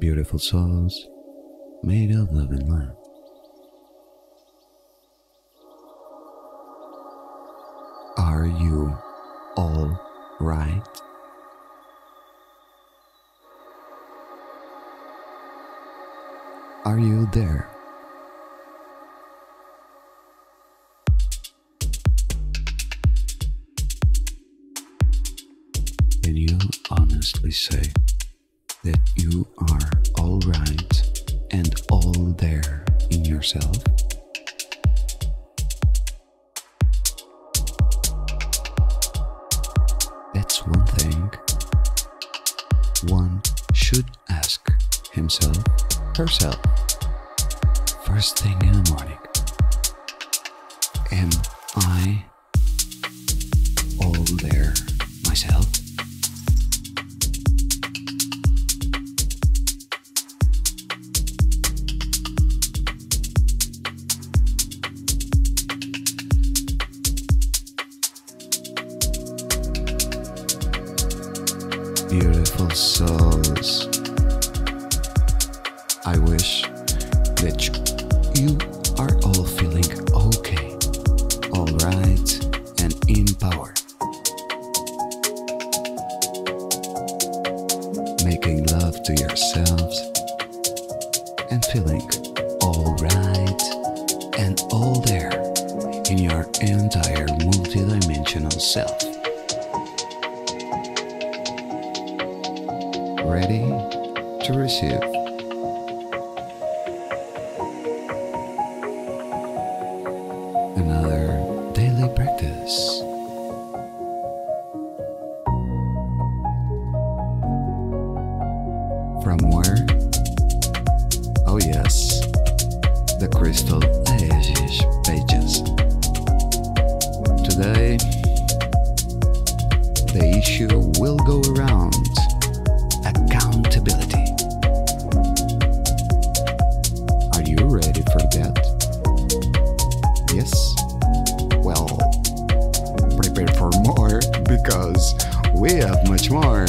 beautiful souls made of love and light. Are you all right? Are you there? Can you honestly say that you are all right and all there in yourself? That's one thing one should ask himself, herself, first thing in the morning. Am I all there myself? Beautiful souls, I wish that you are all feeling okay, all right, and in power. Making love to yourselves and feeling all right and all there in your entire multidimensional self. Ready to receive. Another daily practice. From where? Oh yes, the Krystal Aegis pages. Today, the issue will go around accountability. Are you ready for that? Yes? Well, prepare for more because we have much more.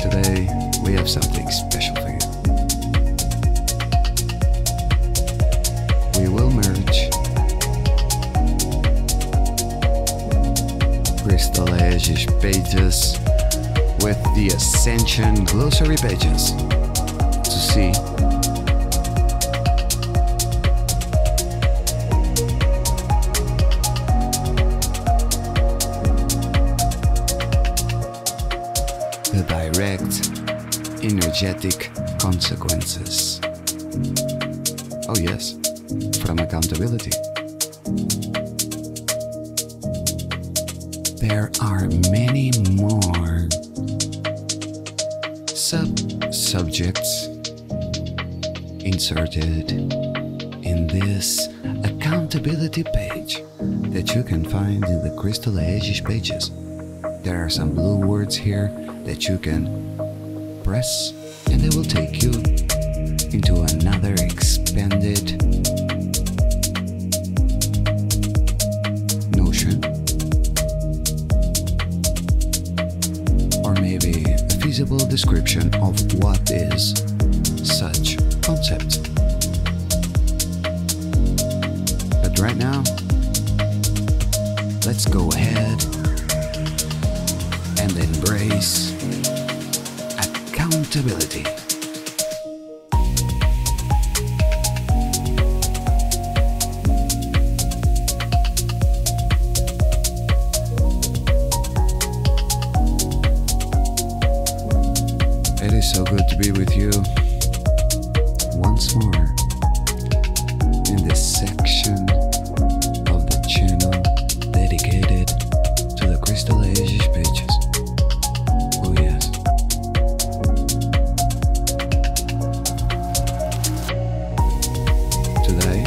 Today, we have something special for you. We will merge Krystal Aegis pages with the Ascension Glossary pages to see the direct energetic consequences. Oh yes, from accountability. There are many more subjects inserted in this accountability page that you can find in the Krystal Aegis pages. There are some blue words here that you can press and they will take you into another expanded notion, or maybe a feasible description of what is such concept. But right now, let's go ahead and embrace accountability. It is so good to be with you once more in this section of the channel dedicated to the Krystal Aegis pages. Oh yes. Today,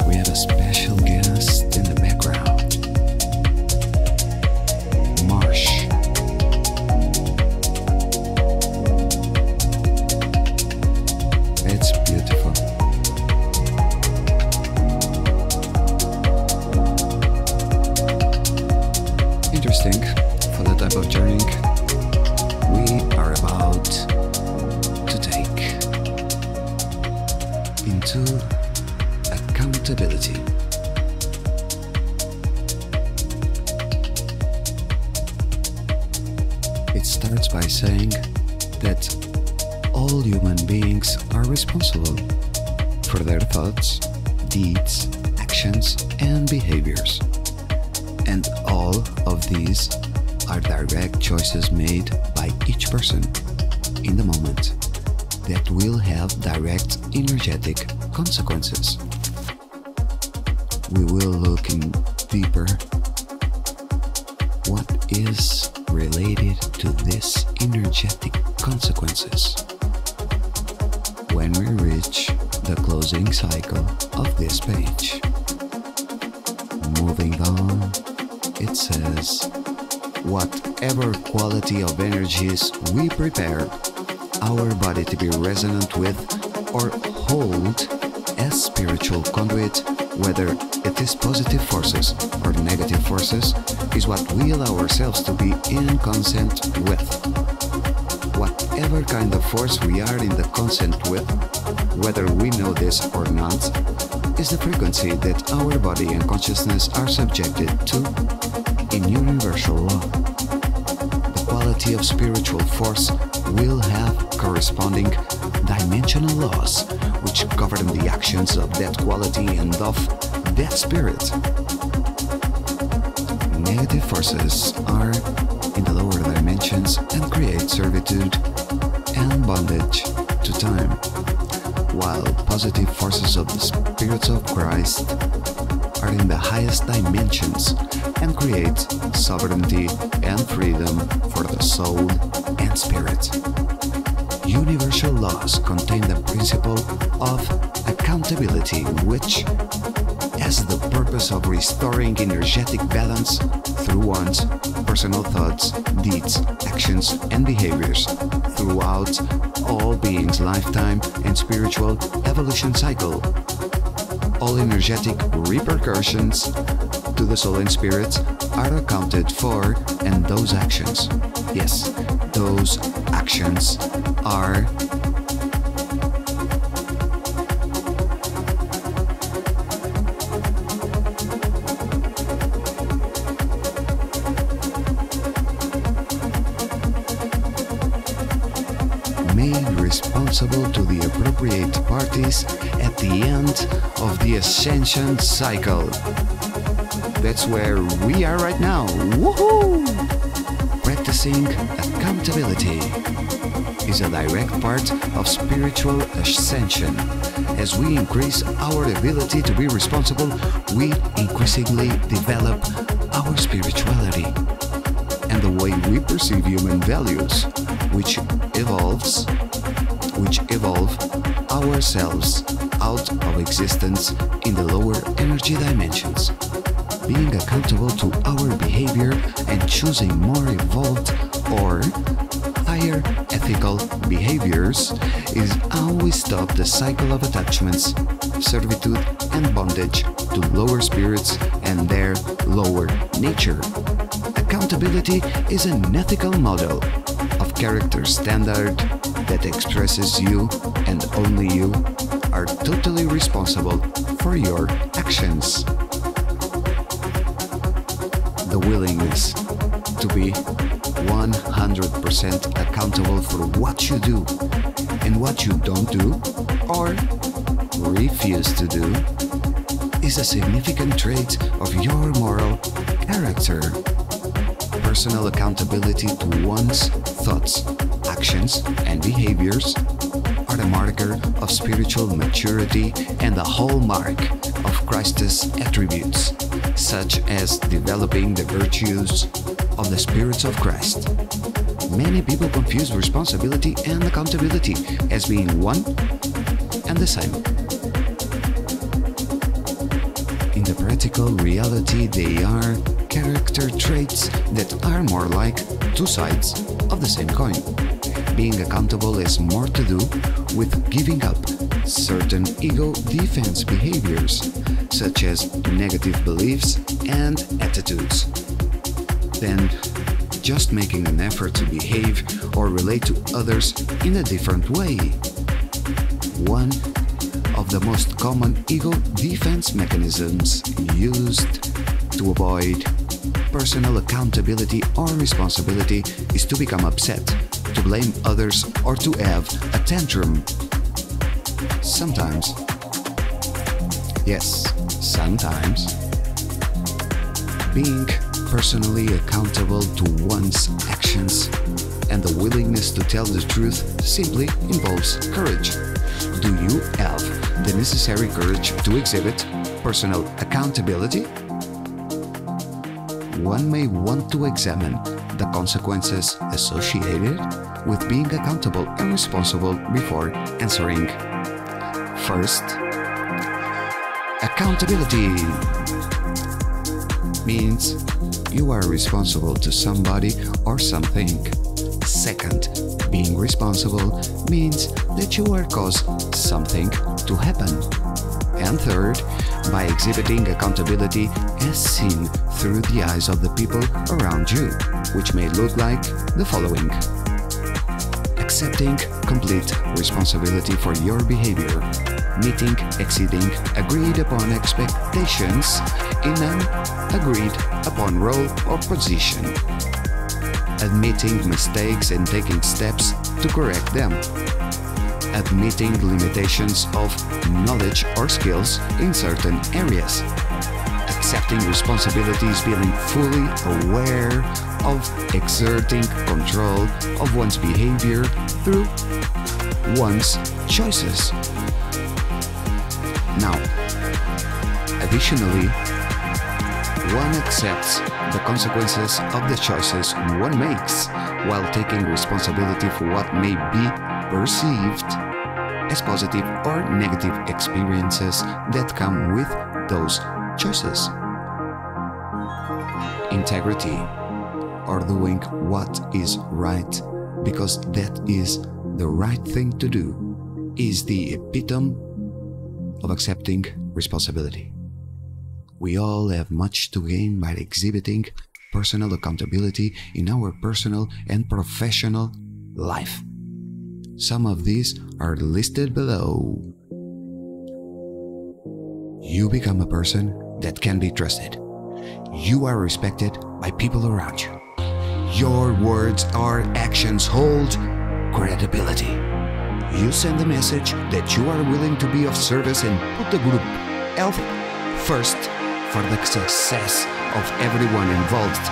we have a special guest in the background. accountability. It starts by saying that all human beings are responsible for their thoughts, deeds, actions, and behaviors. And all of these are direct choices made by each person in the moment that will have direct energetic consequences. We will look in deeper what is related to these energetic consequences when we reach the closing cycle of this page. Moving on, it says, whatever quality of energies we prepare our body to be resonant with or hold as spiritual conduit, whether it is positive forces or negative forces, is what we allow ourselves to be in consent with. Whatever kind of force we are in the consent with, whether we know this or not, is the frequency that our body and consciousness are subjected to in universal law. The quality of spiritual force will have corresponding dimensional laws which govern the actions of that quality and of that spirit. Negative forces are in the lower dimensions and create servitude and bondage to time, while positive forces of the spirits of Christ are in the highest dimensions and create sovereignty and freedom for the soul and spirit. Universal laws contain the principle of accountability, which has the purpose of restoring energetic balance through one's personal thoughts, deeds, actions, and behaviors throughout all beings' lifetime and spiritual evolution cycle. All energetic repercussions to the soul and spirit are accounted for, and those actions, yes, those actions are made responsible to the appropriate parties at the end of the Ascension cycle. That's where we are right now. Woohoo! Practicing accountability is a direct part of spiritual ascension. As we increase our ability to be responsible, we increasingly develop our spirituality and the way we perceive human values, which evolve ourselves out of existence in the lower energy dimensions. Being accountable to our behavior and choosing more evolved or higher ethical behaviors is how we stop the cycle of attachments, servitude, and bondage to lower spirits and their lower nature. Accountability is an ethical model of character standard that expresses you and only you are totally responsible for your actions. The willingness to be 100% accountable for what you do and what you don't do or refuse to do is a significant trait of your moral character. Personal accountability to one's thoughts, actions, and behaviors are the marker of spiritual maturity and the hallmark of Christ's attributes, such as developing the virtues of the spirits of Christ. Many people confuse responsibility and accountability as being one and the same. In the practical reality, they are character traits that are more like two sides of the same coin. Being accountable has more to do with giving up certain ego defense behaviors, such as negative beliefs and attitudes, than just making an effort to behave or relate to others in a different way. One of the most common ego defense mechanisms used to avoid personal accountability or responsibility is to become upset, to blame others, or to have a tantrum. Sometimes, yes, sometimes, being personally accountable to one's actions and the willingness to tell the truth simply involves courage. Do you have the necessary courage to exhibit personal accountability? One may want to examine the consequences associated with being accountable and responsible before answering. First, accountability means you are responsible to somebody or something. Second, being responsible means that you are caused something to happen. And third, by exhibiting accountability as seen through the eyes of the people around you, which may look like the following: accepting complete responsibility for your behavior, meeting, exceeding agreed upon expectations in an agreed upon role or position, admitting mistakes and taking steps to correct them, admitting limitations of knowledge or skills in certain areas, accepting responsibilities, being fully aware of exerting control of one's behavior through one's choices. Now, additionally, one accepts the consequences of the choices one makes while taking responsibility for what may be perceived as positive or negative experiences that come with those choices. Integrity, or doing what is right because that is the right thing to do, is the epitome of accepting responsibility. We all have much to gain by exhibiting personal accountability in our personal and professional life. Some of these are listed below. You become a person that can be trusted. You are respected by people around you. Your words or actions hold credibility. You send the message that you are willing to be of service and put the group health first for the success of everyone involved.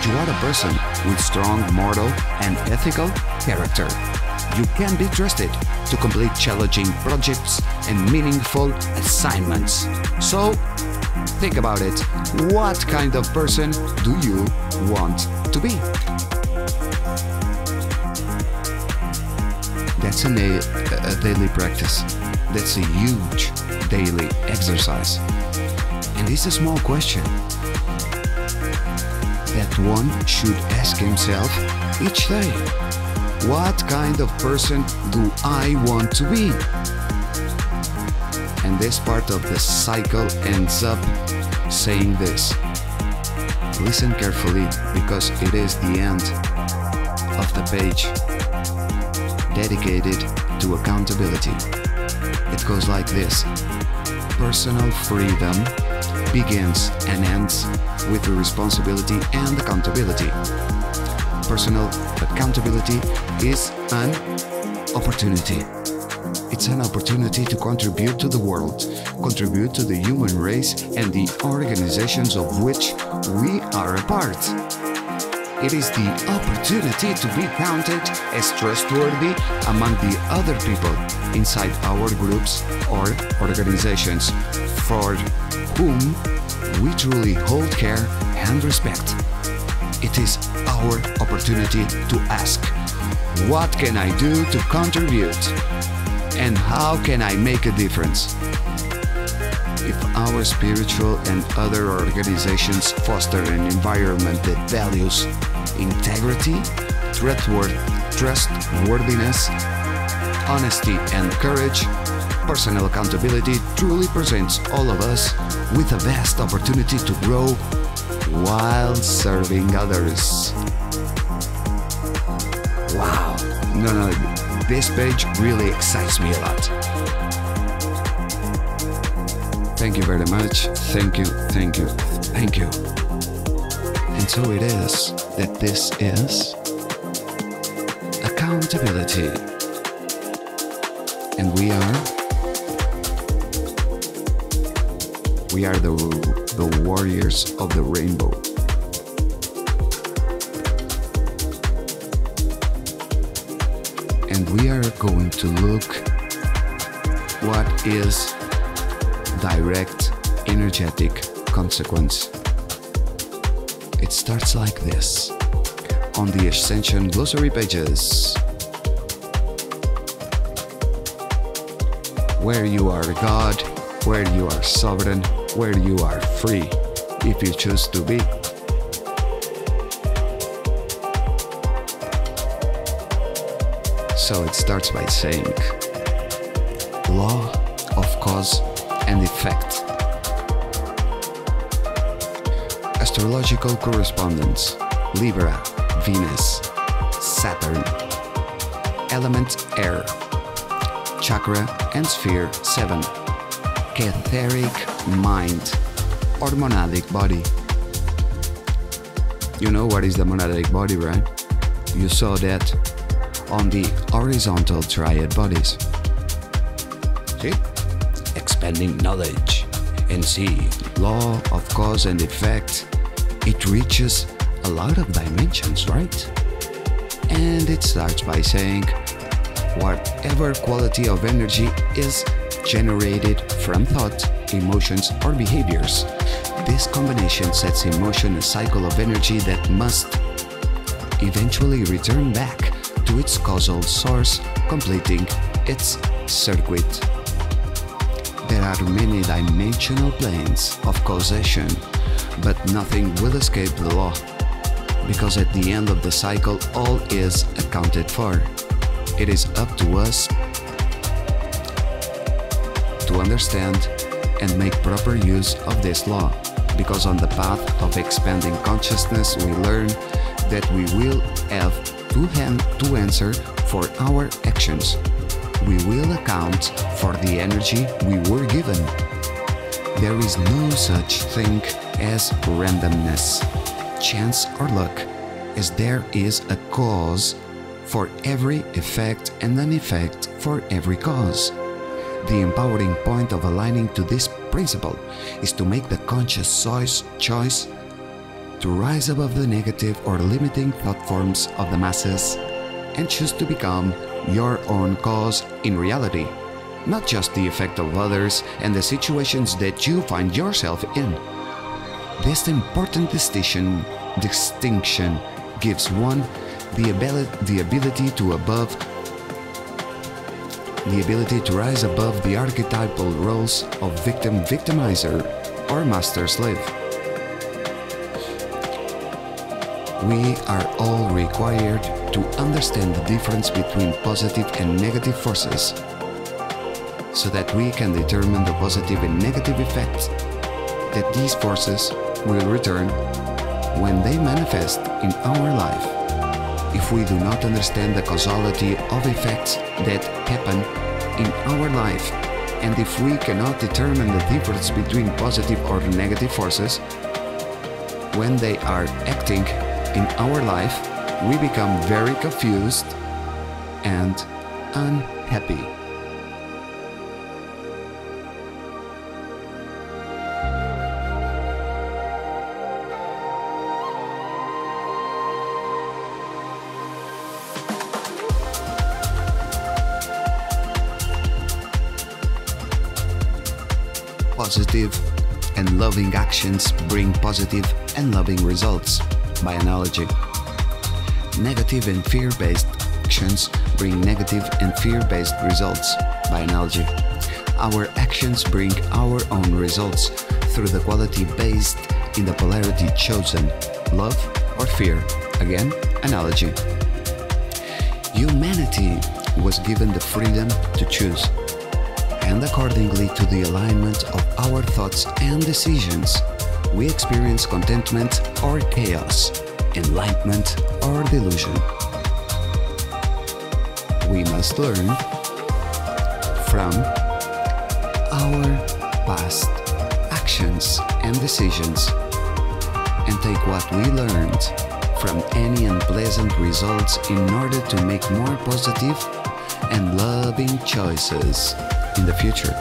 You are a person with strong moral and ethical character. You can be trusted to complete challenging projects and meaningful assignments. So, think about it. What kind of person do you want to be? That's a daily practice. That's a huge daily exercise. And it's a small question that one should ask himself each day. What kind of person do I want to be? And this part of the cycle ends up saying this. Listen carefully, because it is the end of the page dedicated to accountability. It goes like this. Personal freedom begins and ends with the responsibility and accountability. Personal accountability is an opportunity. It's an opportunity to contribute to the world, contribute to the human race and the organizations of which we are a part. It is the opportunity to be counted as trustworthy among the other people inside our groups or organizations for whom we truly hold care and respect. It is our opportunity to ask, what can I do to contribute? And how can I make a difference? If our spiritual and other organizations foster an environment that values integrity, trustworthiness, honesty, and courage, personal accountability truly presents all of us with a vast opportunity to grow while serving others. Wow. No, this page really excites me a lot. Thank you very much. Thank you, thank you, thank you. And so it is that this is accountability. And we are the warriors of the rainbow. And we are going to look what is direct energetic consequence. It starts like this on the Ascension Glossary pages, where you are God, where you are sovereign, where you are free, if you choose to be. So it starts by saying, law of cause and effect. Astrological correspondence, Libra, Venus, Saturn. Element air. Chakra and sphere 7. Etheric mind or monadic body. You know what is the monadic body, right? You saw that on the horizontal triad bodies. See? Expanding knowledge. And see, law of cause and effect, it reaches a lot of dimensions, right? And it starts by saying, whatever quality of energy is generated from thought, emotions, or behaviors, this combination sets in motion a cycle of energy that must eventually return back to its causal source, completing its circuit. There are many dimensional planes of causation, but nothing will escape the law, because at the end of the cycle all is accounted for. It is up to us to understand and make proper use of this law, because on the path of expanding consciousness we learn that we will have to answer for our actions. We will account for the energy we were given. There is no such thing as randomness, chance or luck, as there is a cause for every effect and an effect for every cause. The empowering point of aligning to this principle is to make the conscious choice to rise above the negative or limiting thought forms of the masses and choose to become your own cause in reality, not just the effect of others and the situations that you find yourself in. This important distinction gives one the ability to rise above the archetypal roles of victim-victimizer or master-slave. We are all required to understand the difference between positive and negative forces, so that we can determine the positive and negative effects that these forces will return when they manifest in our life. If we do not understand the causality of effects that happen in our life, and if we cannot determine the difference between positive or negative forces when they are acting in our life, we become very confused and unhappy. Positive and loving actions bring positive and loving results, by analogy. Negative and fear-based actions bring negative and fear-based results, by analogy. Our actions bring our own results through the quality based in the polarity chosen, love or fear, again, analogy. Humanity was given the freedom to choose, and accordingly to the alignment of our thoughts and decisions, we experience contentment or chaos, enlightenment or delusion. We must learn from our past actions and decisions, and take what we learned from any unpleasant results in order to make more positive and loving choices in the future.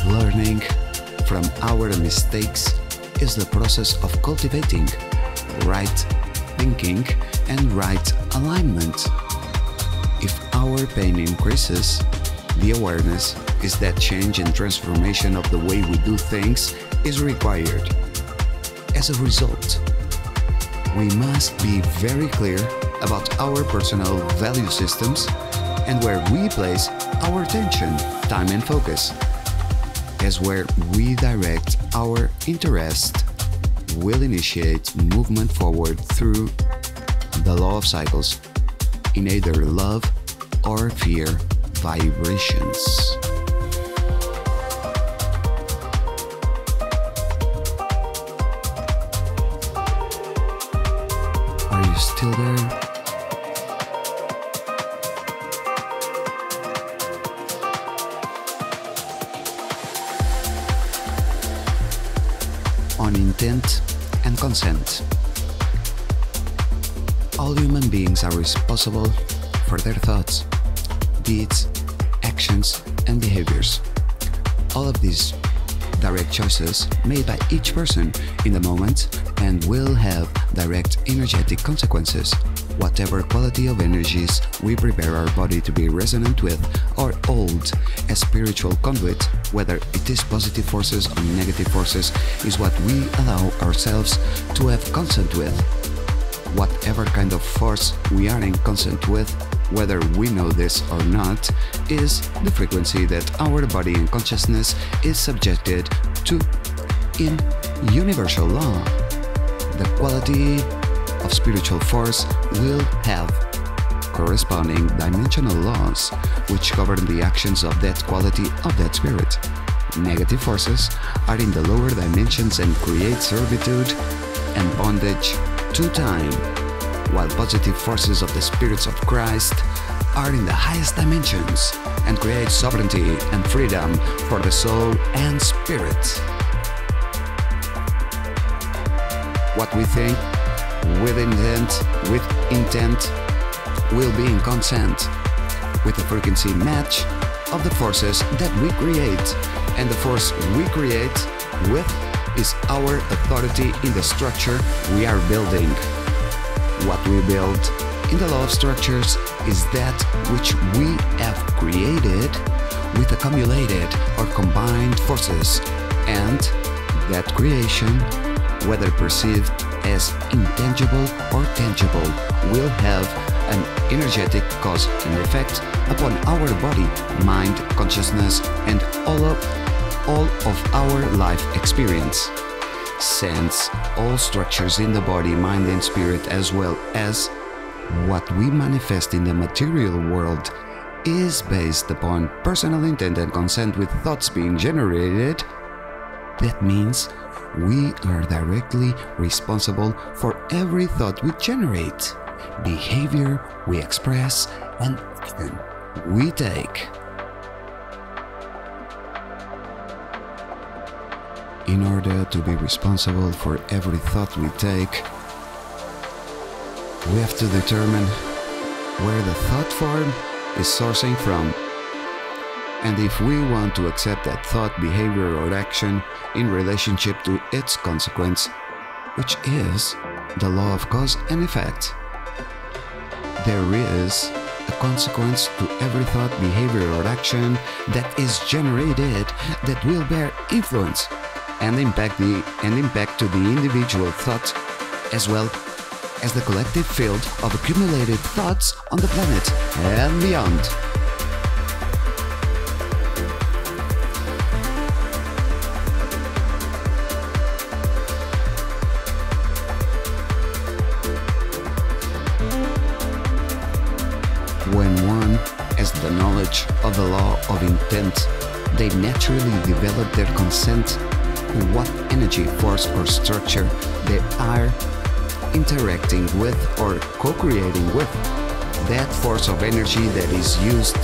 Learning from our mistakes is the process of cultivating right thinking and right alignment. If our pain increases, the awareness is that change and transformation of the way we do things is required. As a result, we must be very clear about our personal value systems and where we place our attention, time and focus, as where we direct our interest will initiate movement forward through the law of cycles in either love or fear vibrations. Are you still there? On intent and consent. All human beings are responsible for their thoughts, deeds, actions, and behaviors. All of these direct choices made by each person in the moment and will have direct energetic consequences. Whatever quality of energies we prepare our body to be resonant with or hold as spiritual conduit, whether it is positive forces or negative forces, is what we allow ourselves to have consent with. Whatever kind of force we are in consent with, whether we know this or not, is the frequency that our body and consciousness is subjected to in universal law. The quality of spiritual force will have corresponding dimensional laws which govern the actions of that quality of that spirit. Negative forces are in the lower dimensions and create servitude and bondage to time, while positive forces of the spirits of Christ are in the highest dimensions and create sovereignty and freedom for the soul and spirit. What we think with intent will be in consent with the frequency match of the forces that we create, and the force we create with is our authority in the structure we are building. What we build in the law of structures is that which we have created with accumulated or combined forces, and that creation, whether perceived as intangible or tangible, will have an energetic cause and effect upon our body, mind, consciousness, and all of our life experience. Since all structures in the body, mind, and spirit, as well as what we manifest in the material world, is based upon personal intent and consent with thoughts being generated, that means we are directly responsible for every thought we generate, behavior we express, and action we take. In order to be responsible for every thought we take, we have to determine where the thought form is sourcing from, and if we want to accept that thought, behavior, or action in relationship to its consequence, which is the law of cause and effect. There is a consequence to every thought, behavior, or action that is generated that will bear influence and impact to the individual thought, as well as the collective field of accumulated thoughts on the planet and beyond. When one has the knowledge of the law of intent, they naturally develop their consent to what energy, force, or structure they are interacting with or co-creating with. That force of energy that is used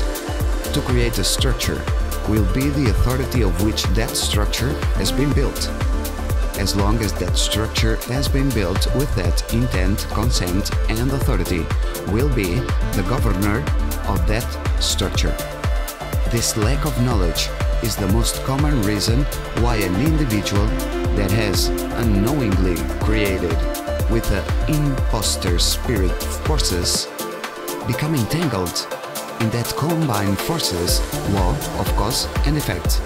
to create a structure will be the authority of which that structure has been built. As long as that structure has been built with that intent, consent, and authority, will be the governor of that structure. This lack of knowledge is the most common reason why an individual that has unknowingly created with the imposter spirit forces become entangled in that combined forces law of cause and effect.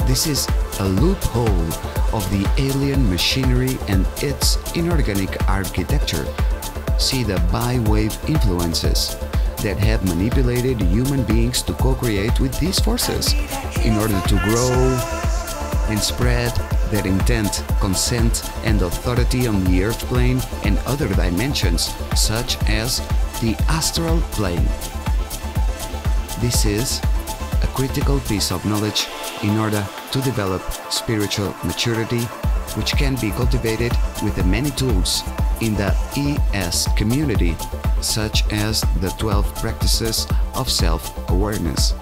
This is a loophole of the alien machinery and its inorganic architecture. See the bi-wave influences that have manipulated human beings to co-create with these forces in order to grow and spread their intent, consent, and authority on the earth plane and other dimensions, such as the astral plane. This is a critical piece of knowledge in order to develop spiritual maturity, which can be cultivated with the many tools in the ES community, such as the 12 practices of self-awareness.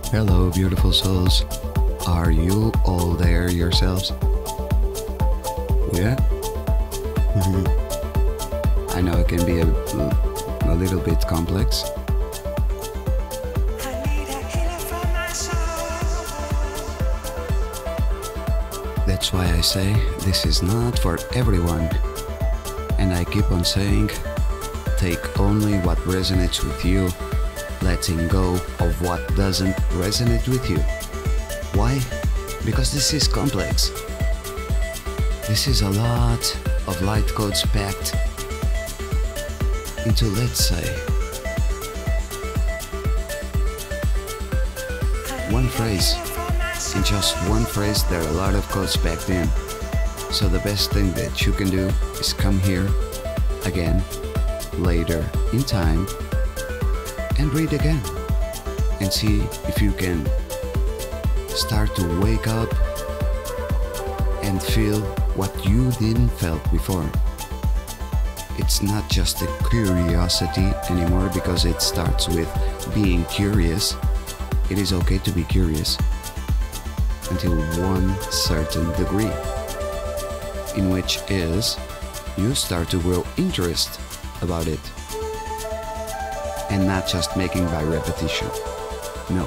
Hello, beautiful souls. Are you all there yourselves? Yeah? I know it can be a little bit complex. That's why I say this is not for everyone. And I keep on saying, take only what resonates with you, letting go of what doesn't resonate with you. Why? Because this is complex. This is a lot of light codes packed into, let's say, one phrase. In just one phrase, there are a lot of codes packed in. So the best thing that you can do is come here again, later in time, and read again, and see if you can start to wake up and feel what you didn't felt before. It's not just a curiosity anymore, because it starts with being curious. It is okay to be curious until one certain degree, in which is you start to grow interest about it. And not just making by repetition. No.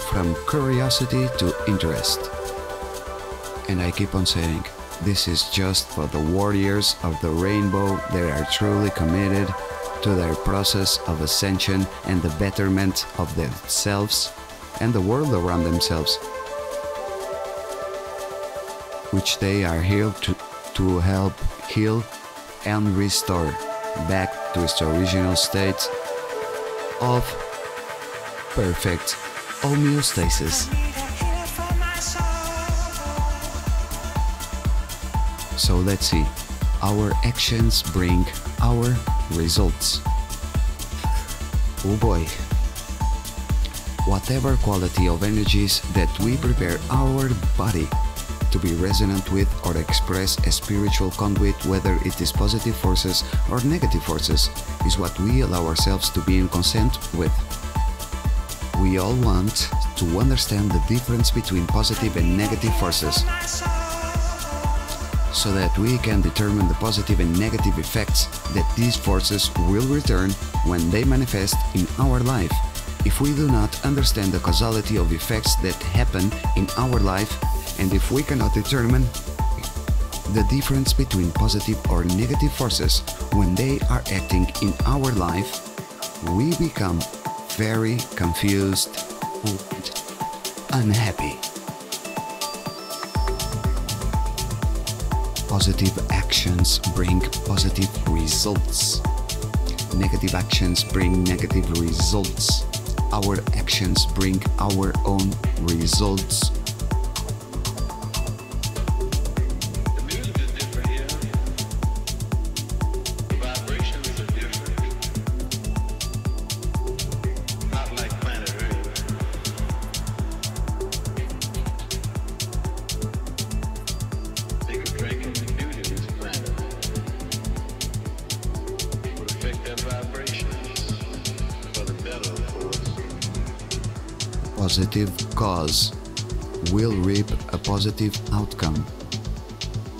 From curiosity to interest. And I keep on saying, this is just for the warriors of the rainbow that are truly committed to their process of ascension and the betterment of themselves and the world around themselves, which they are here to help heal and restore back to its original state of perfect homeostasis. So let's see, our actions bring our results. Oh boy. Whatever quality of energies that we prepare our body to be resonant with or express a spiritual conduit, whether it is positive forces or negative forces, is what we allow ourselves to be in consent with. We all want to understand the difference between positive and negative forces, so that we can determine the positive and negative effects that these forces will return when they manifest in our life. If we do not understand the causality of effects that happen in our life, and if we cannot determine the difference between positive or negative forces when they are acting in our life, we become very confused and unhappy. Positive actions bring positive results. Negative actions bring negative results. Our actions bring our own results. The music is different here. The vibrations are different. Not like planet Earth. Take a drink and the beauty of this planet would affect their vibrations for the better, of course. Positive cause will reap a positive outcome.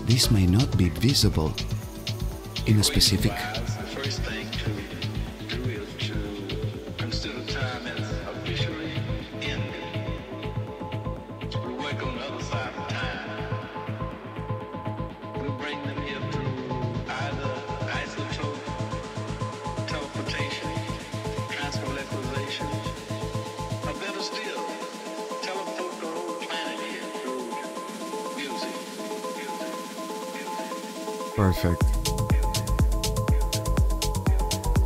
This may not be visible in a specific The first thing to do is to consider time as officially ended. We work on the other side of time. We bring them here through either isotope, teleportation, transmolecularization, or better still, teleport the whole planet here through music. perfect.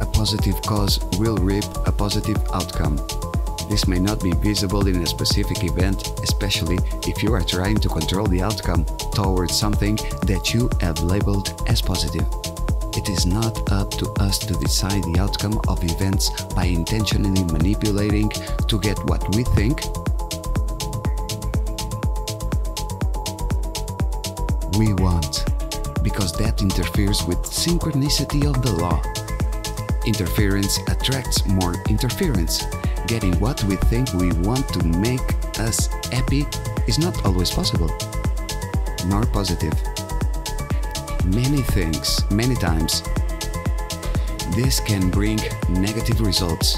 A positive cause will reap a positive outcome. This may not be visible in a specific event, especially if you are trying to control the outcome towards something that you have labeled as positive. It is not up to us to decide the outcome of events by intentionally manipulating to get what we think we want, because that interferes with synchronicity of the law. Interference attracts more interference. Getting what we think we want to make us happy is not always possible, nor positive. Many times, this can bring negative results.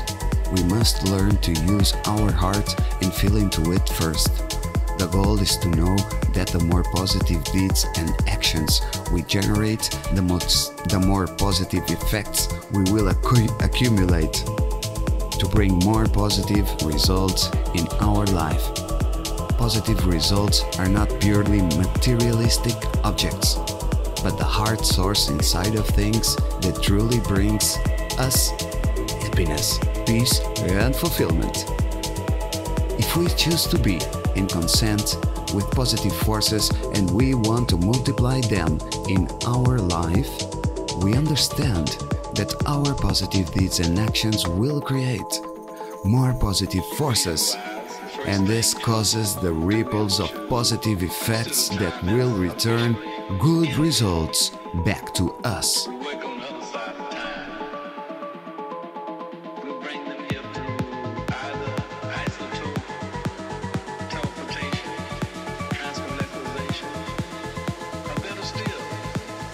We must learn to use our heart and feel into it first. The goal is to know that the more positive deeds and actions we generate, the more positive effects we will accumulate to bring more positive results in our life. Positive results are not purely materialistic objects, but the heart source inside of things that truly brings us happiness, peace, and fulfillment. If we choose to be in consent with positive forces and we want to multiply them in our life, we understand that our positive deeds and actions will create more positive forces, and this causes the ripples of positive effects that will return good results back to us. We work on the other side of time. We bring them here through either isotope, teleportation, transmolecularization, or better still,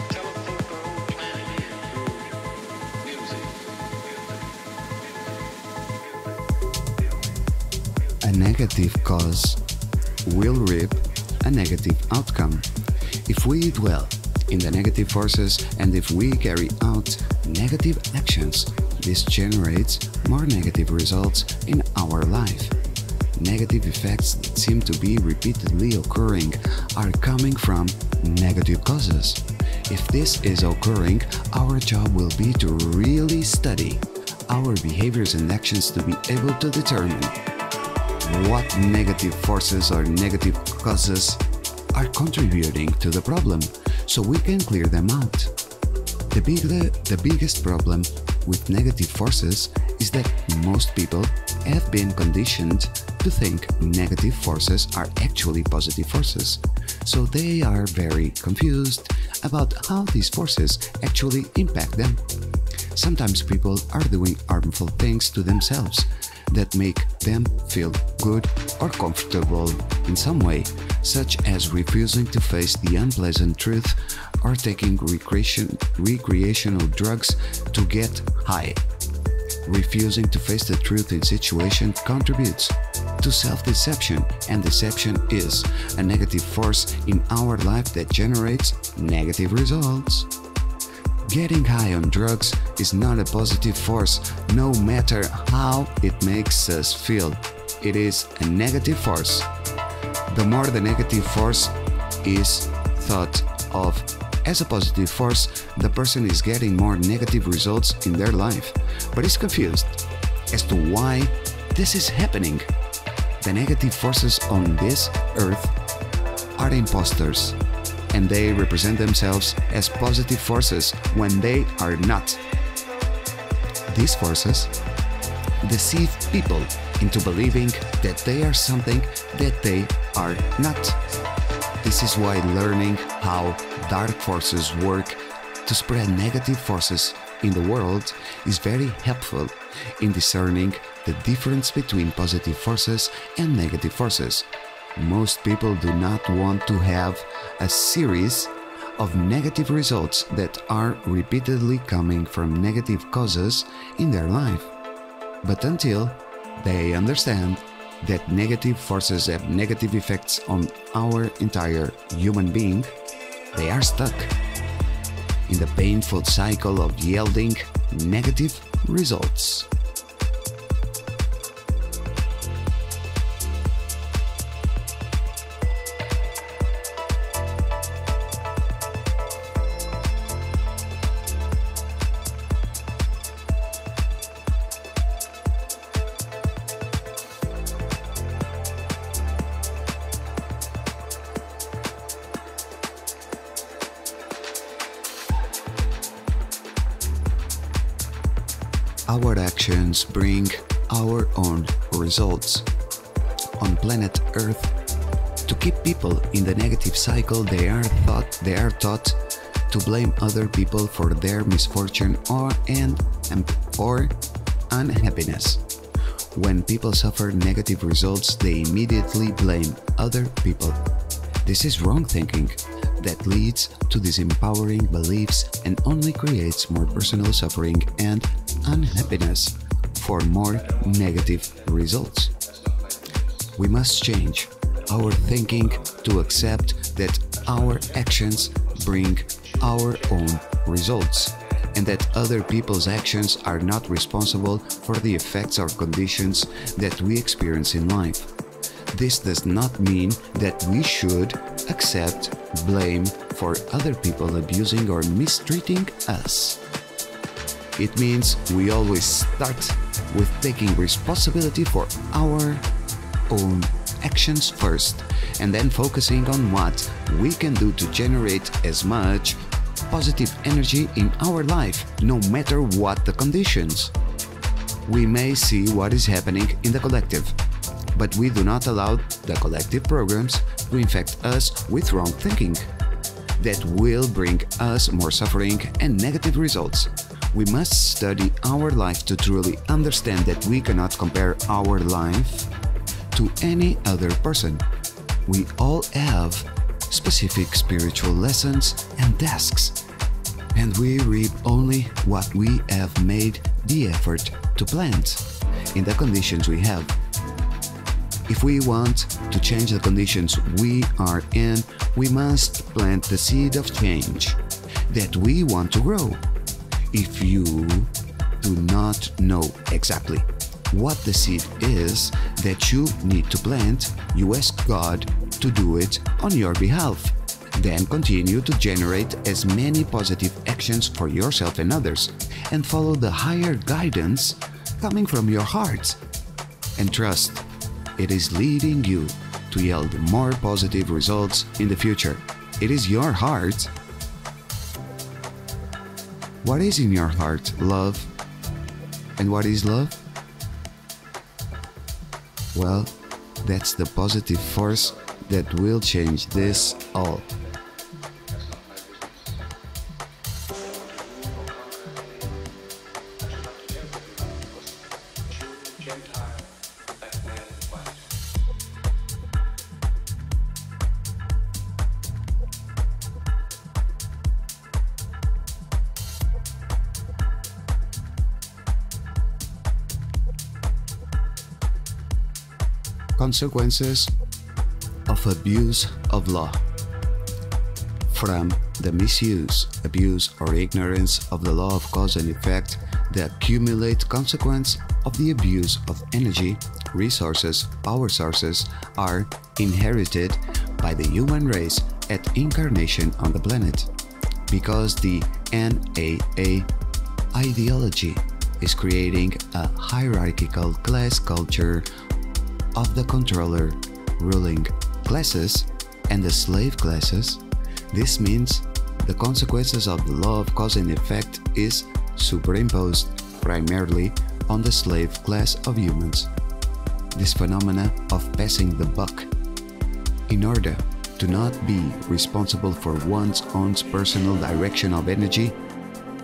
teleport the whole planet here through music. A negative cause will reap a negative outcome. If we dwell in the negative forces and if we carry out negative actions, this generates more negative results in our life. Negative effects that seem to be repeatedly occurring are coming from negative causes. If this is occurring, our job will be to really study our behaviors and actions to be able to determine what negative forces or negative causes are contributing to the problem, so we can clear them out. The biggest problem with negative forces is that most people have been conditioned to think negative forces are actually positive forces, so they are very confused about how these forces actually impact them. Sometimes people are doing harmful things to themselves that make them feel good or comfortable in some way, such as refusing to face the unpleasant truth or taking recreational drugs to get high. Refusing to face the truth in situations contributes to self-deception, and deception is a negative force in our life that generates negative results. Getting high on drugs is not a positive force, no matter how it makes us feel. It is a negative force. The more the negative force is thought of as a positive force, the person is getting more negative results in their life, but is confused as to why this is happening. The negative forces on this earth are imposters, and they represent themselves as positive forces when they are not. These forces deceive people into believing that they are something that they are not. This is why learning how dark forces work to spread negative forces in the world is very helpful in discerning the difference between positive forces and negative forces. Most people do not want to have a series of negative results that are repeatedly coming from negative causes in their life. But until they understand that negative forces have negative effects on our entire human being, they are stuck in the painful cycle of yielding negative results. Our actions bring our own results. On planet Earth, to keep people in the negative cycle, they are taught to blame other people for their misfortune or unhappiness. When people suffer negative results, they immediately blame other people. This is wrong thinking that leads to disempowering beliefs and only creates more personal suffering and unhappiness for more negative results. We must change our thinking to accept that our actions bring our own results and that other people's actions are not responsible for the effects or conditions that we experience in life. This does not mean that we should accept blame for other people abusing or mistreating us. It means we always start with taking responsibility for our own actions first, and then focusing on what we can do to generate as much positive energy in our life, no matter what the conditions. We may see what is happening in the collective, but we do not allow the collective programs to infect us with wrong thinking that will bring us more suffering and negative results. We must study our life to truly understand that we cannot compare our life to any other person. We all have specific spiritual lessons and tasks, and we reap only what we have made the effort to plant in the conditions we have. If we want to change the conditions we are in, we must plant the seed of change that we want to grow. If you do not know exactly what the seed is that you need to plant, you ask God to do it on your behalf. Then continue to generate as many positive actions for yourself and others, and follow the higher guidance coming from your heart. And trust, it is leading you to yield more positive results in the future. It is your heart. What is in your heart? Love. And what is love? Well, that's the positive force that will change this all. consequences of abuse of law. From the misuse, abuse, or ignorance of the law of cause and effect, the accumulated consequence of the abuse of energy, resources, power sources are inherited by the human race at incarnation on the planet. Because the NAA ideology is creating a hierarchical class culture of the controller ruling classes and the slave classes, this means the consequences of the law of cause and effect is superimposed primarily on the slave class of humans. This phenomena of passing the buck in order to not be responsible for one's own personal direction of energy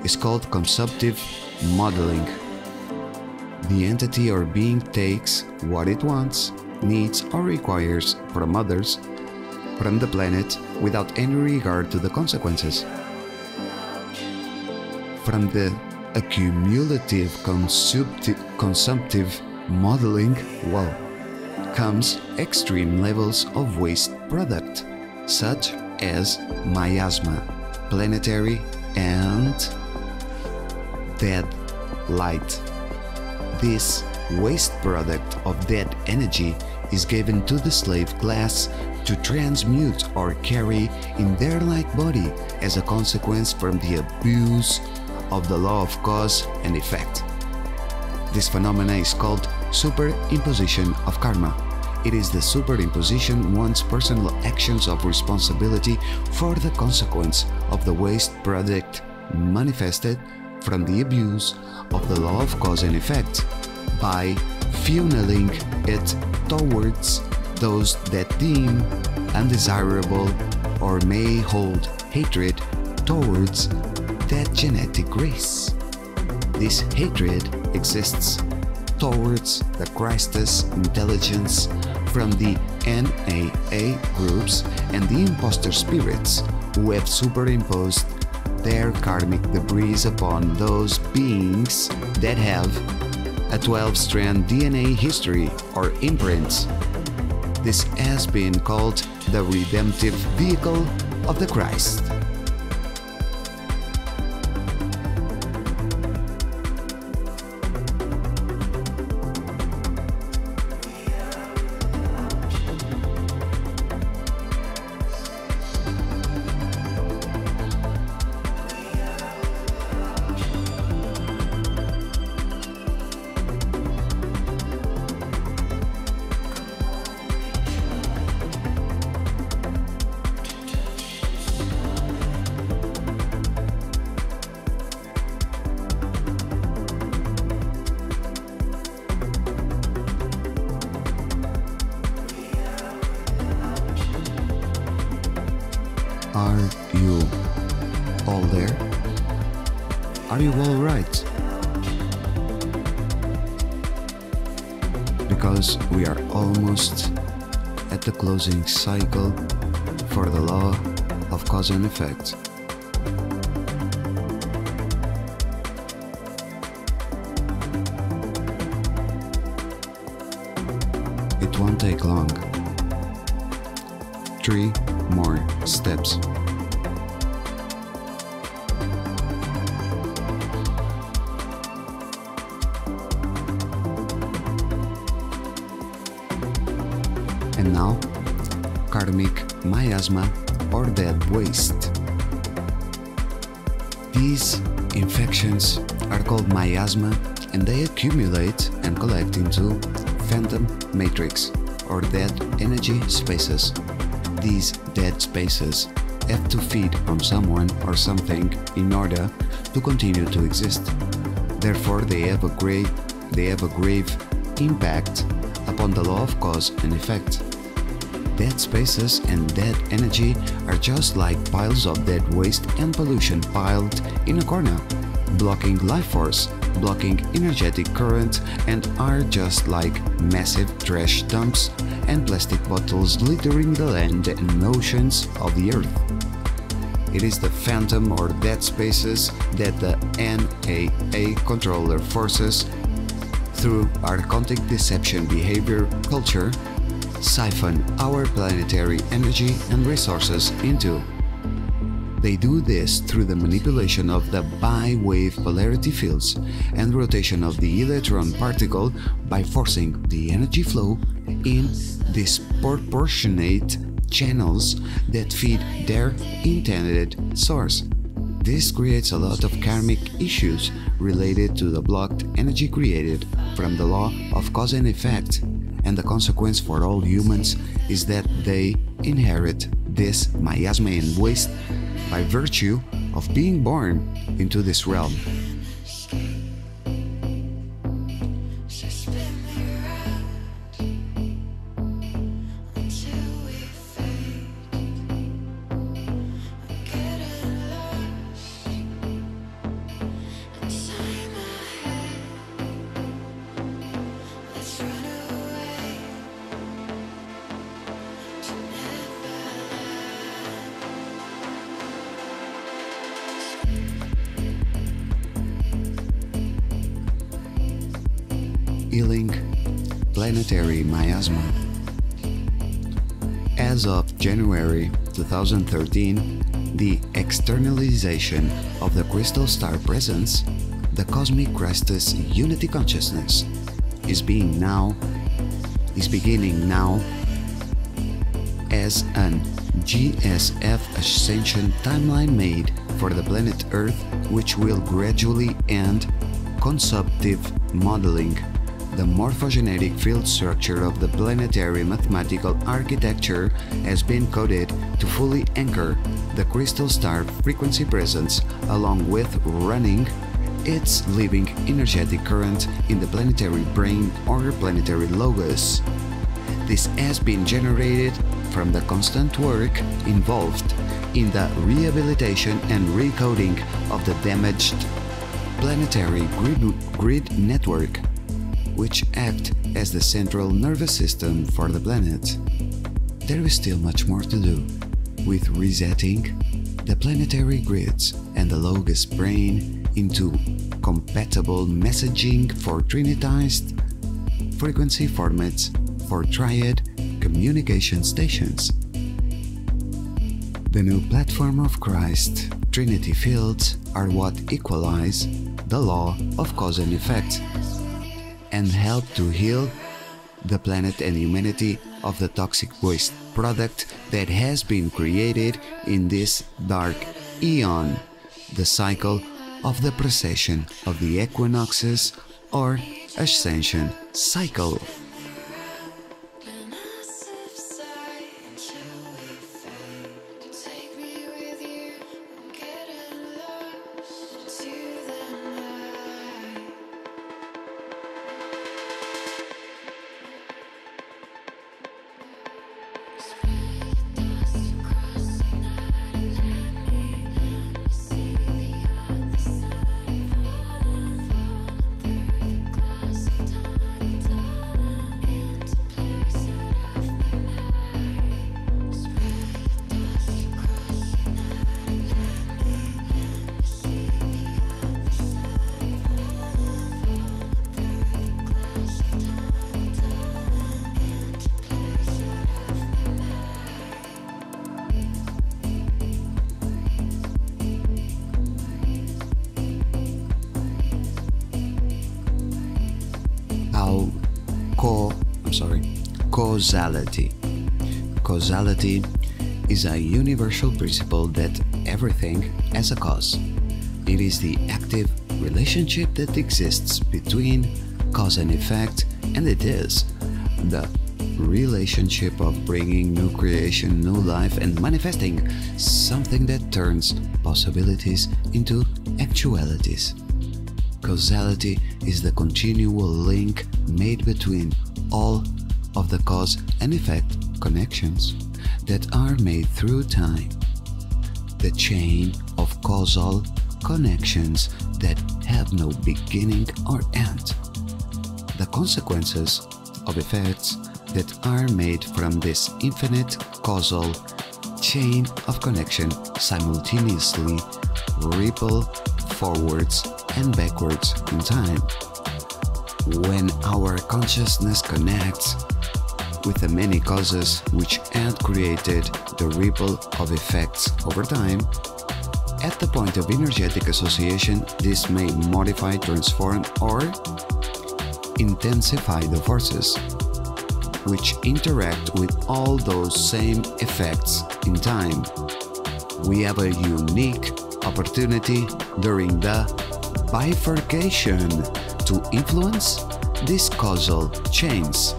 is called consumptive modeling. The entity or being takes what it wants, needs, or requires from others, from the planet, without any regard to the consequences. From the accumulative consumptive modeling, well, comes extreme levels of waste product, such as miasma, planetary and dead light. This waste product of dead energy is given to the slave class to transmute or carry in their light body as a consequence from the abuse of the law of cause and effect. This phenomena is called superimposition of karma. It is the superimposition one's personal actions of responsibility for the consequence of the waste product manifested from the abuse of the law of cause and effect by funneling it towards those that deem undesirable or may hold hatred towards that genetic race. This hatred exists towards the Krystal intelligence from the NAA groups and the imposter spirits who have superimposed their karmic debris upon those beings that have a 12-strand DNA history or imprints. This has been called the redemptive vehicle of the Christ. Are you all there? Are you all right? Because we are almost at the closing cycle for the law of cause and effect. It won't take long. 3 more steps. And now, karmic miasma or dead waste. These infections are called miasma and they accumulate and collect into phantom matrix or dead energy spaces. These dead spaces have to feed on someone or something in order to continue to exist. Therefore, they have a grave impact upon the law of cause and effect. Dead spaces and dead energy are just like piles of dead waste and pollution piled in a corner, blocking life force, blocking energetic current, and are just like massive trash dumps and plastic bottles littering the land and oceans of the earth. It is the phantom or dead spaces that the NAA controller forces through archontic deception behavior culture siphon our planetary energy and resources into. They do this through the manipulation of the bi-wave polarity fields and rotation of the electron particle by forcing the energy flow in disproportionate channels that feed their intended source. This creates a lot of karmic issues related to the blocked energy created from the law of cause and effect, and the consequence for all humans is that they inherit this miasma and waste by virtue of being born into this realm. Healing planetary miasma. As of January 2013, the externalization of the crystal star presence, the cosmic Christus unity consciousness, is beginning now as an GSF ascension timeline made for the planet Earth, which will gradually end consumptive modeling. The morphogenetic field structure of the planetary mathematical architecture has been coded to fully anchor the crystal star frequency presence, along with running its living energetic current in the planetary brain or planetary logos. This has been generated from the constant work involved in the rehabilitation and recoding of the damaged planetary grid network, which act as the central nervous system for the planet. There is still much more to do with resetting the planetary grids and the logos brain into compatible messaging for trinitized frequency formats for triad communication stations. The new platform of Christ Trinity fields are what equalize the law of cause and effect and help to heal the planet and humanity of the toxic waste product that has been created in this dark eon, the cycle of the precession of the equinoxes or ascension cycle. Causality. Causality is a universal principle that everything has a cause. It is the active relationship that exists between cause and effect, and it is the relationship of bringing new creation, new life, and manifesting something that turns possibilities into actualities. Causality is the continual link made between all of the cause and effect connections that are made through time. The chain of causal connections that have no beginning or end. The consequences of effects that are made from this infinite causal chain of connection simultaneously ripple forwards and backwards in time. When our consciousness connects with the many causes which had created the ripple of effects over time, at the point of energetic association, this may modify, transform, or intensify the forces which interact with all those same effects in time. We have a unique opportunity during the bifurcation to influence these causal chains.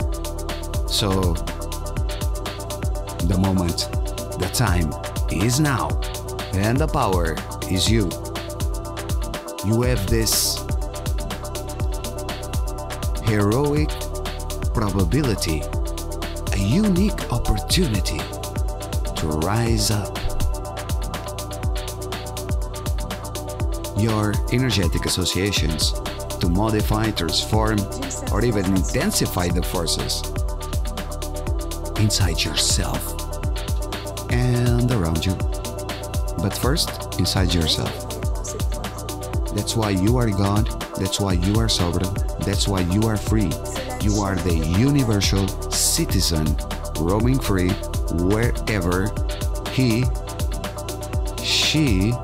So, the moment, the time is now, and the power is you. You have this heroic probability, a unique opportunity to rise up. Your energetic associations to modify, transform, or even intensify the forces inside yourself and around you. But first, inside yourself. That's why you are God, that's why you are sovereign, that's why you are free. You are the universal citizen, roaming free wherever he, she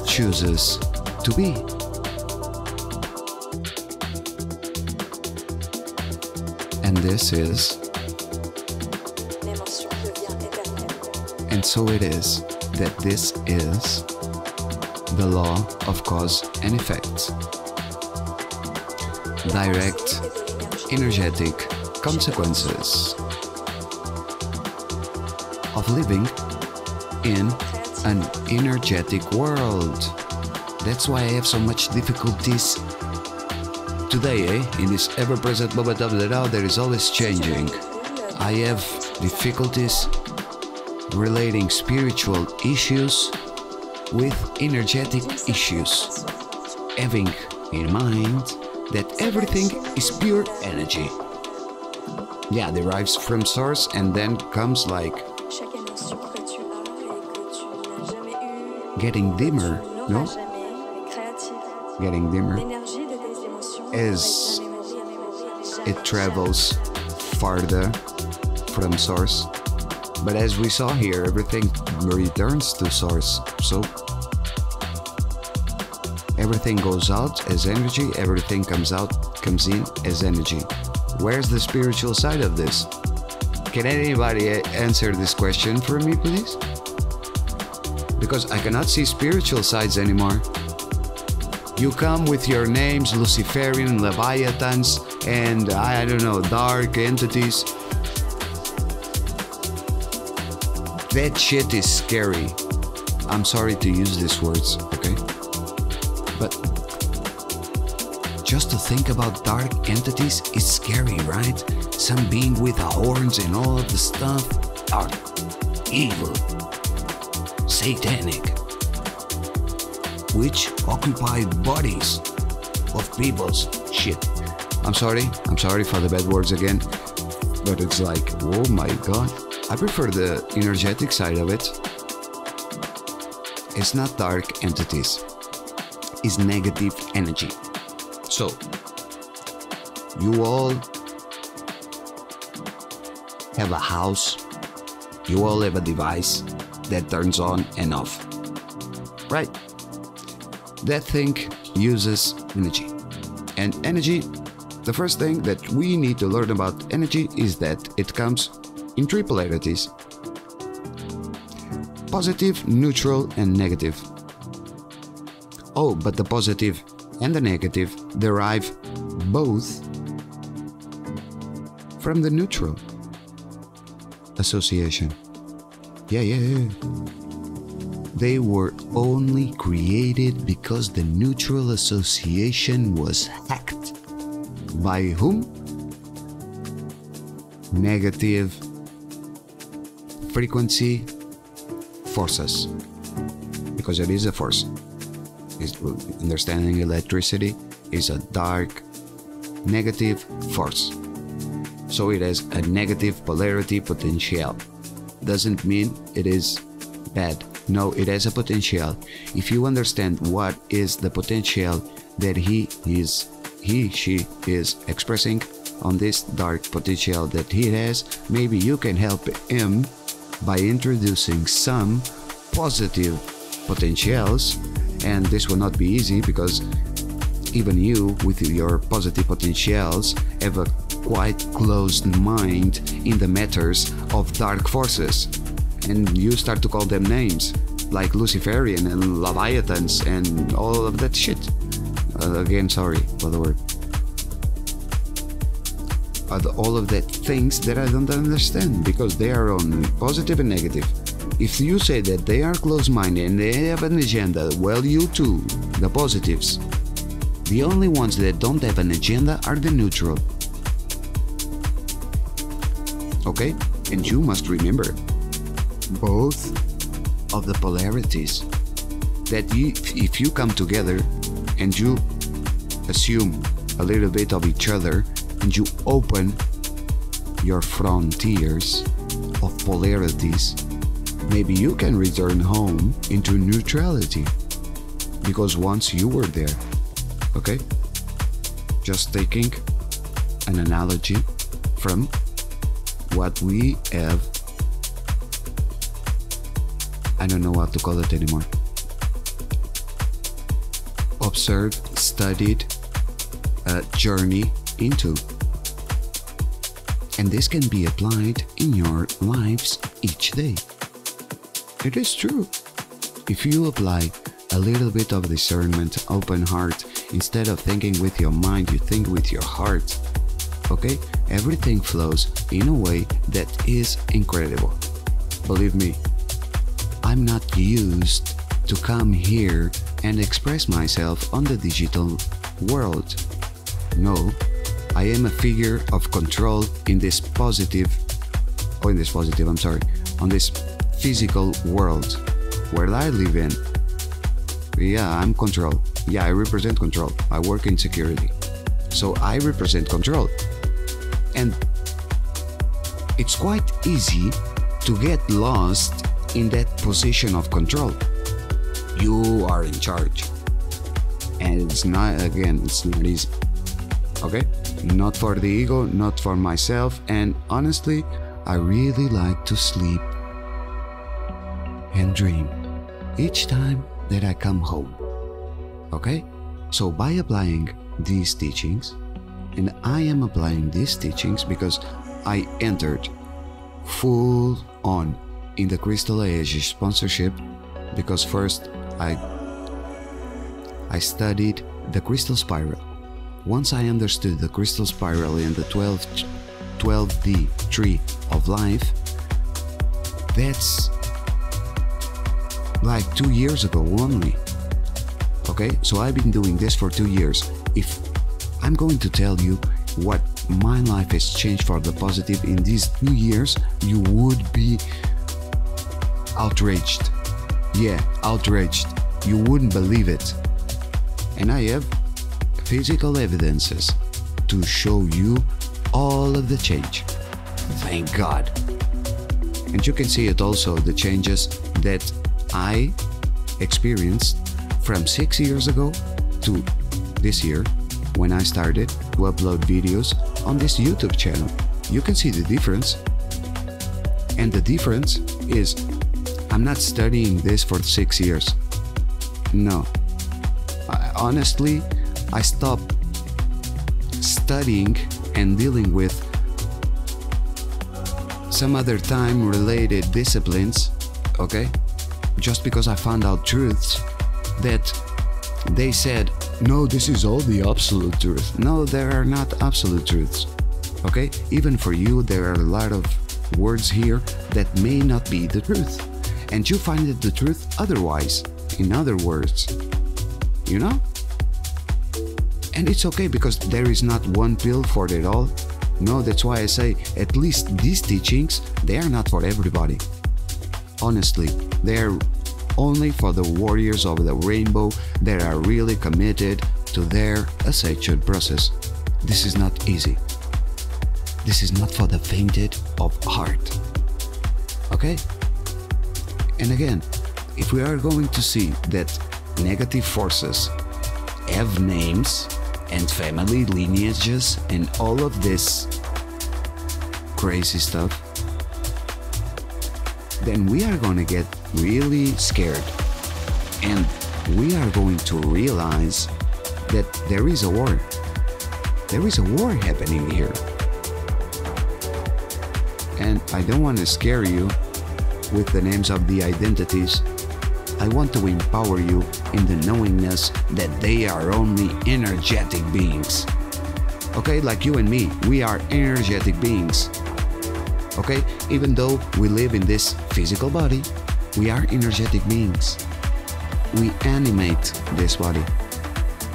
chooses to be. And this is, and so it is, that this is the law of cause and effect. Direct, energetic consequences of living in an energetic world. That's why I have so much difficulties today, in this ever-present moment of the now that is always changing. I have difficulties relating spiritual issues with energetic issues, having in mind that everything is pure energy. Yeah, derives from source and then comes like getting dimmer, no? Getting dimmer as it travels farther from source. But as we saw here, everything returns to source. So everything goes out as energy, everything comes in as energy. Where's the spiritual side of this? Can anybody answer this question for me, please? Because I cannot see spiritual sides anymore. You come with your names, Luciferian, Leviathans, and I don't know, dark entities. That shit is scary. I'm sorry to use these words, okay? But just to think about dark entities is scary, right? Some being with horns and all of the stuff. Dark, evil, satanic, which occupy bodies of people's shit. I'm sorry for the bad words again, but it's like, oh my god. I prefer the energetic side of it. It's not dark entities, it's negative energy. So, you all have a house, you all have a device that turns on and off, right? That thing uses energy. And energy, the first thing that we need to learn about energy is that it comes in three polarities: positive, neutral, and negative. Oh, but the positive and the negative derive both from the neutral association. Yeah. They were only created because the neutral association was hacked. By whom? Negative frequency forces, because it is a force. Understanding electricity is a dark negative force, so it has a negative polarity potential. Doesn't mean it is bad. No, it has a potential. If you understand what is the potential that she is expressing, on this dark potential that he has, maybe you can help him by introducing some positive potentials. And this will not be easy because even you with your positive potentials have a quite closed mind in the matters of dark forces, and you start to call them names like Luciferian and Leviathans and all of that shit. Again, sorry for the word. All of that things that I don't understand because they are only positive and negative. If you say that they are close-minded and they have an agenda, well, you too, the positives. The only ones that don't have an agenda are the neutral. Okay? And you must remember both of the polarities. That if you come together and you assume a little bit of each other and you open your frontiers of polarities, maybe you can return home into neutrality because once you were there. Okay? Just taking an analogy from what we have, I don't know what to call it anymore, observed, studied, journey into. And this can be applied in your lives each day. It is true. If you apply a little bit of discernment, open heart, instead of thinking with your mind, you think with your heart. Okay? Everything flows in a way that is incredible. Believe me, I'm not used to come here and express myself on the digital world. No, I am a figure of control in this on this physical world where I live in. Yeah, I'm control. Yeah, I represent control. I work in security. So I represent control. And it's quite easy to get lost in that position of control. You are in charge. And it's not easy. Okay? Not for the ego, not for myself. And honestly, I really like to sleep and dream each time that I come home. Okay? So by applying these teachings, and I am applying these teachings because I entered full on in the Krystal Aegis sponsorship, because first I studied the crystal spiral. Once I understood the crystal spiral and the 12D tree of life, that's like 2 years ago only. Okay, so I've been doing this for 2 years. If I'm going to tell you what my life has changed for the positive in these 2 years, you would be outraged. Yeah, outraged. You wouldn't believe it. And I have physical evidences to show you all of the change. Thank God. And you can see it also, the changes that I experienced from 6 years ago to this year when I started to upload videos on this YouTube channel. You can see the difference. And the difference is I'm not studying this for 6 years. No. Honestly, I stopped studying and dealing with some other time-related disciplines, okay? Just because I found out truths that they said, no, this is all the absolute truth. No, there are not absolute truths, okay? Even for you, there are a lot of words here that may not be the truth. And you find it the truth otherwise, in other words, you know? And it's okay because there is not one pill for it all. No, that's why I say at least these teachings, they are not for everybody. Honestly, they're only for the warriors of the rainbow that are really committed to their ascension process. This is not easy. This is not for the fainted of heart. Okay? And again, if we are going to see that negative forces have names, and family lineages and all of this crazy stuff, then we are gonna get really scared, and we are going to realize that there is a war. There is a war happening here. And I don't want to scare you with the names of the identities. I want to empower you in the knowingness that they are only energetic beings. Okay, like you and me, we are energetic beings. Okay, even though we live in this physical body, we are energetic beings. We animate this body.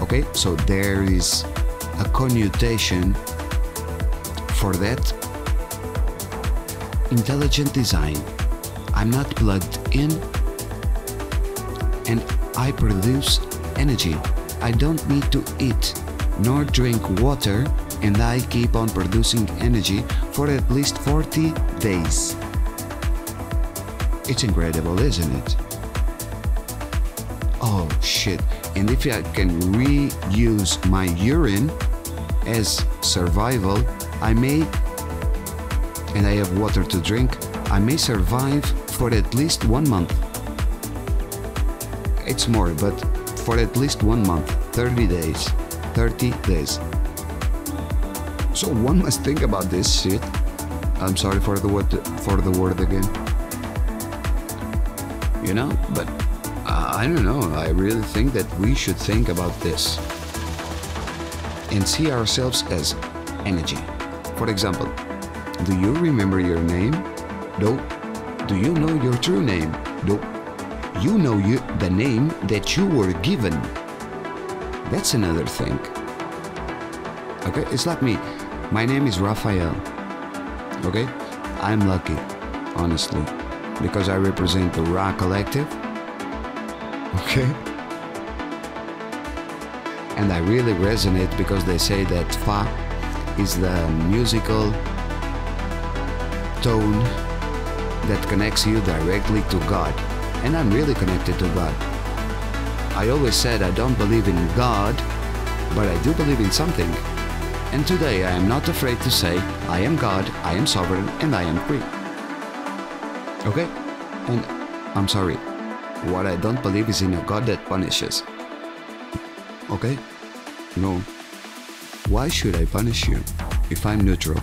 Okay, so there is a connotation for that intelligent design. I'm not plugged in, and I produce energy. I don't need to eat nor drink water, and I keep on producing energy for at least 40 days. It's incredible, isn't it? Oh shit, and if I can reuse my urine as survival, I may, and I have water to drink, I may survive for at least 1 month. It's more, but for at least 1 month, 30 days. 30 days. So one must think about this shit. I'm sorry for the word again. You know, but I don't know. I really think that we should think about this and see ourselves as energy. For example, do you remember your name? No. Do you know your true name? No. You know the name that you were given. That's another thing. Okay, it's like me. My name is Raphael. Okay, I'm lucky, honestly, because I represent the Ra collective. Okay, and I really resonate because they say that Fa is the musical tone that connects you directly to God, and I'm really connected to God. I always said I don't believe in God, but I do believe in something. And today I am not afraid to say I am God, I am sovereign, and I am free. Okay? And I'm sorry, what I don't believe is in a God that punishes. Okay? No. Why should I punish you if I'm neutral?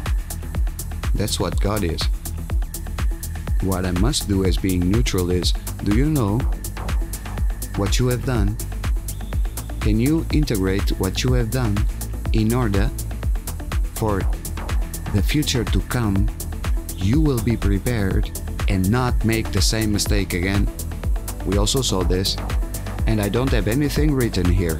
That's what God is. What I must do as being neutral is, do you know what you have done? Can you integrate what you have done in order for the future to come? You will be prepared and not make the same mistake again. We also saw this, and I don't have anything written here.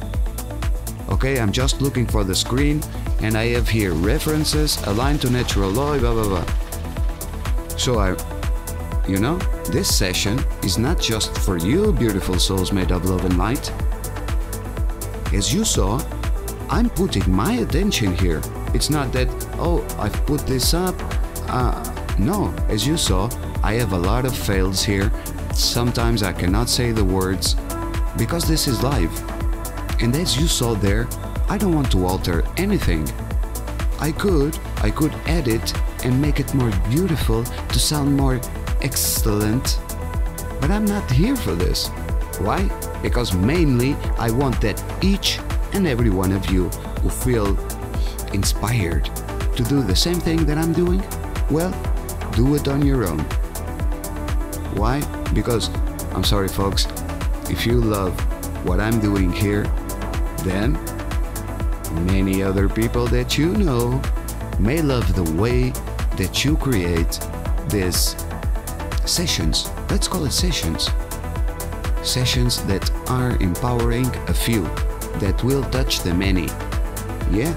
Okay, I'm just looking for the screen, and I have here references aligned to natural law, blah blah blah. So you know, this session is not just for you, beautiful souls made of love and light. As you saw, I'm putting my attention here. It's not that, oh, I've put this up. No, as you saw, I have a lot of fails here. Sometimes I cannot say the words because this is live. And as you saw there, I don't want to alter anything. I could edit and make it more beautiful to sound more excellent, but I'm not here for this. Why? Because mainly I want that each and every one of you who feel inspired to do the same thing that I'm doing, well, do it on your own. Why? Because, I'm sorry folks, if you love what I'm doing here, then many other people that you know may love the way that you create these sessions. Let's call it sessions. Sessions that are empowering a few, that will touch the many. Yeah?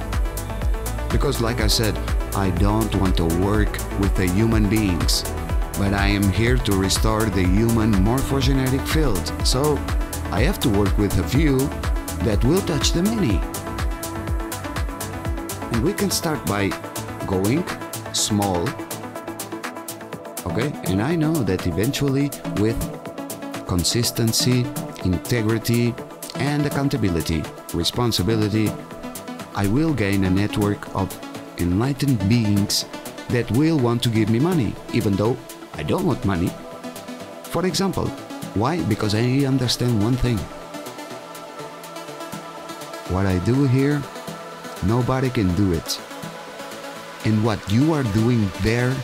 Because like I said, I don't want to work with the human beings, but I am here to restore the human morphogenetic field. So I have to work with a few that will touch the many. And we can start by going small. Okay? And I know that eventually with consistency, integrity, and accountability, responsibility, I will gain a network of enlightened beings that will want to give me money, even though I don't want money. For example, why? Because I understand one thing. What I do here, nobody can do it. And what you are doing there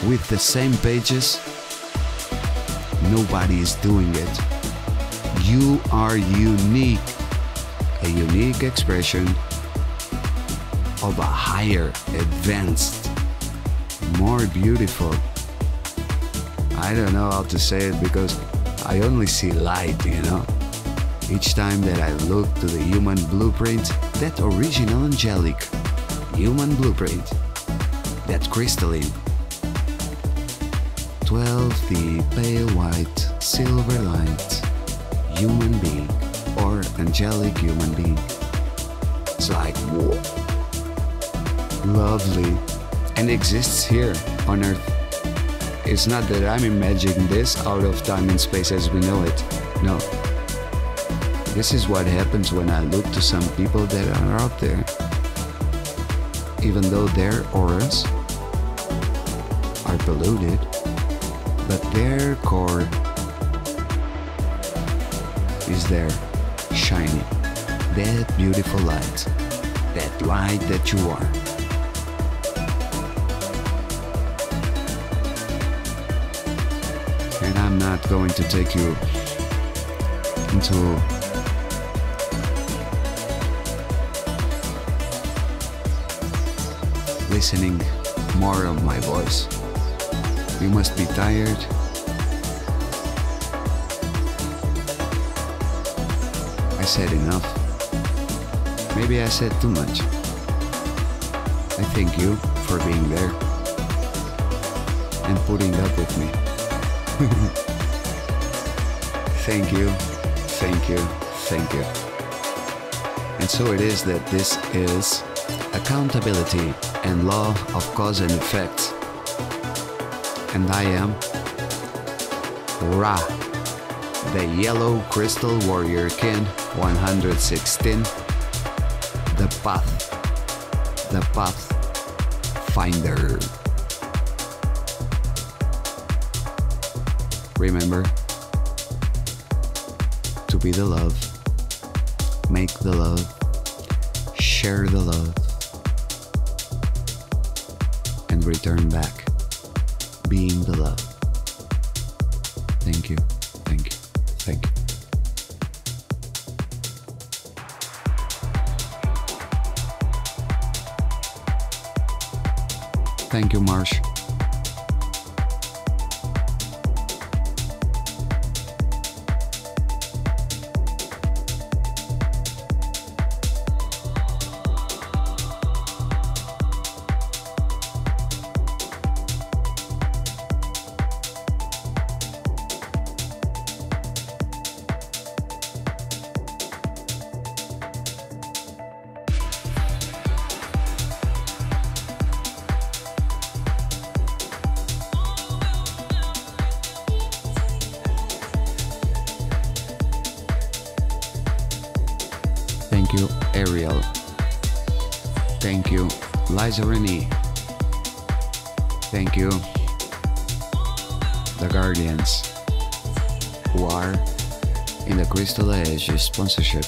with the same pages, nobody is doing it. You are unique, a unique expression of a higher, advanced, more beautiful. I don't know how to say it because I only see light, you know. Each time that I look to the human blueprint, that original angelic human blueprint, that crystalline, 12 the pale white silver light human being or angelic human being. It's like, whoa, lovely, and exists here on Earth. It's not that I'm imagining this out of time and space as we know it. No. This is what happens when I look to some people that are out there. Even though their auras are polluted, but their core is there, shining. That beautiful light. That light that you are. And I'm not going to take you into listening more of my voice. You must be tired. I said enough. Maybe I said too much. I thank you for being there and putting up with me. Thank you, thank you, thank you. And so it is that this is accountability and law of cause and effect. And I am Ra, the Yellow Crystal Warrior King 116, the Path Finder. Remember to be the love, make the love, share the love, and return back being the love. Thank you, thank you, thank you. Thank you, Marsh. Thank you, Ariel. Thank you, Liza Renee. Thank you, the Guardians, who are in the Krystal Aegis sponsorship.